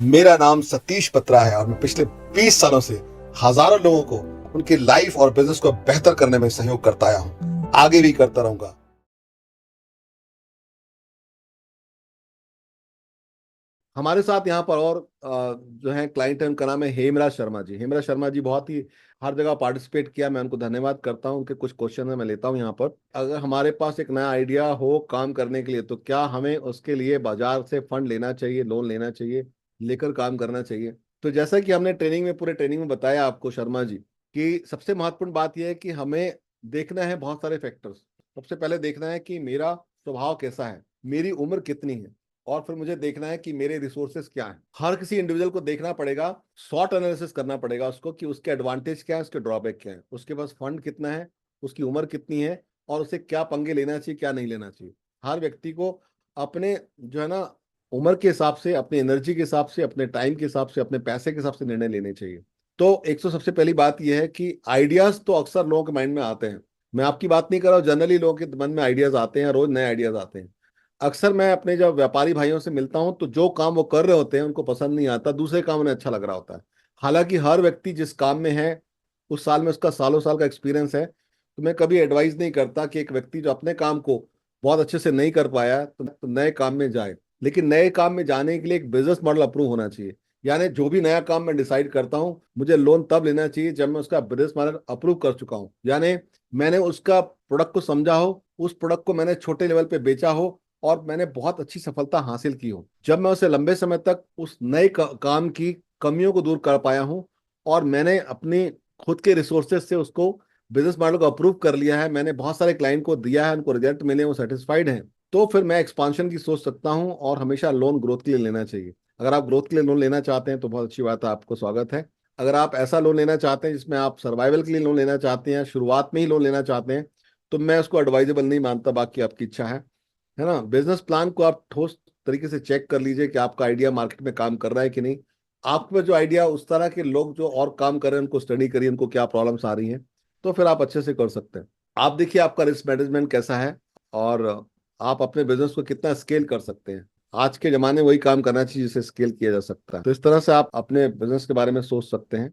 मेरा नाम सतीश पत्रा है और मैं पिछले 20 सालों से हजारों लोगों को उनकी लाइफ और बिजनेस को बेहतर करने में सहयोग करता आया हूं, आगे भी करता रहूंगा। हमारे साथ यहाँ पर और जो है क्लाइंट है, उनका नाम है हेमराज शर्मा जी। हेमराज शर्मा जी बहुत ही हर जगह पार्टिसिपेट किया, मैं उनको धन्यवाद करता हूँ। उनके कुछ क्वेश्चन है मैं लेता हूँ यहाँ पर। अगर हमारे पास एक नया आइडिया हो काम करने के लिए, तो क्या हमें उसके लिए बाजार से फंड लेना चाहिए, लोन लेना चाहिए, लेकर काम करना चाहिए? तो जैसा कि हमने ट्रेनिंग में, पूरे ट्रेनिंग में बताया आपको शर्मा जी, कि सबसे महत्वपूर्ण बात यह है कि हमें देखना है बहुत सारे फैक्टर्स। सबसे पहले देखना है कि मेरा स्वभाव कैसा है, मेरी उम्र कितनी है, और फिर मुझे देखना है कि मेरे रिसोर्सेस क्या हैं। हर किसी इंडिविजुअल को देखना पड़ेगा, शॉर्ट एनालिसिस करना पड़ेगा उसको, कि उसके एडवांटेज क्या है, उसके ड्रॉबैक क्या है, उसके पास फंड कितना है, उसकी उम्र कितनी है, और उसे क्या पंगे लेना चाहिए, क्या नहीं लेना चाहिए। हर व्यक्ति को अपने जो है ना उम्र के हिसाब से, अपनी एनर्जी के हिसाब से, अपने टाइम के हिसाब से, अपने पैसे के हिसाब से निर्णय लेने चाहिए। तो एक तो सबसे पहली बात यह है कि आइडियाज तो अक्सर लोगों के माइंड में आते हैं। मैं आपकी बात नहीं कर रहा हूँ, जनरली लोगों के मन में आइडियाज आते हैं, रोज नए आइडियाज आते हैं। अक्सर मैं अपने जब व्यापारी भाइयों से मिलता हूं, तो जो काम वो कर रहे होते हैं उनको पसंद नहीं आता, दूसरे काम उन्हें अच्छा लग रहा होता है। हालांकि हर व्यक्ति जिस काम में है, उस साल में उसका सालों साल का एक्सपीरियंस है। तो मैं कभी एडवाइस नहीं करता कि एक व्यक्ति जो अपने काम को बहुत अच्छे से नहीं कर पाया तो नए काम में जाए। लेकिन नए काम में जाने के लिए एक बिजनेस मॉडल अप्रूव होना चाहिए। यानी जो भी नया काम मैं डिसाइड करता हूँ, मुझे लोन तब लेना चाहिए जब मैं उसका बिजनेस मॉडल अप्रूव कर चुका हूँ। यानी मैंने उसका प्रोडक्ट को समझा हो, उस प्रोडक्ट को मैंने छोटे लेवल पे बेचा हो, और मैंने बहुत अच्छी सफलता हासिल की हो। जब मैं उसे लंबे समय तक उस नए काम की कमियों को दूर कर पाया हूं, और मैंने अपनी खुद के रिसोर्सेज से उसको बिजनेस मॉडल को अप्रूव कर लिया है, मैंने बहुत सारे क्लाइंट को दिया है, उनको रिजल्ट मिले, वो सेटिस्फाइड हैं, तो फिर मैं एक्सपांशन की सोच सकता हूं। और हमेशा लोन ग्रोथ के लिए लेना चाहिए। अगर आप ग्रोथ के लिए लोन लेना चाहते हैं तो बहुत अच्छी बात है, आपको स्वागत है। अगर आप ऐसा लोन लेना चाहते हैं जिसमें आप सर्वाइवल के लिए लोन लेना चाहते हैं, शुरुआत में ही लोन लेना चाहते हैं, तो मैं उसको एडवाइजेबल नहीं मानता, बाकी आपकी इच्छा है ना। बिजनेस प्लान को आप ठोस तरीके से चेक कर लीजिए कि आपका आइडिया मार्केट में काम कर रहा है कि नहीं। आपके पास जो आइडिया, उस तरह के लोग जो और काम कर रहे हैं उनको स्टडी करिए, उनको क्या प्रॉब्लम्स आ रही हैं, तो फिर आप अच्छे से कर सकते हैं। आप देखिए आपका रिस्क मैनेजमेंट कैसा है, और आप अपने बिजनेस को कितना स्केल कर सकते हैं। आज के जमाने में वही काम करना चाहिए जिसे स्केल किया जा सकता है। तो इस तरह से आप अपने बिजनेस के बारे में सोच सकते हैं।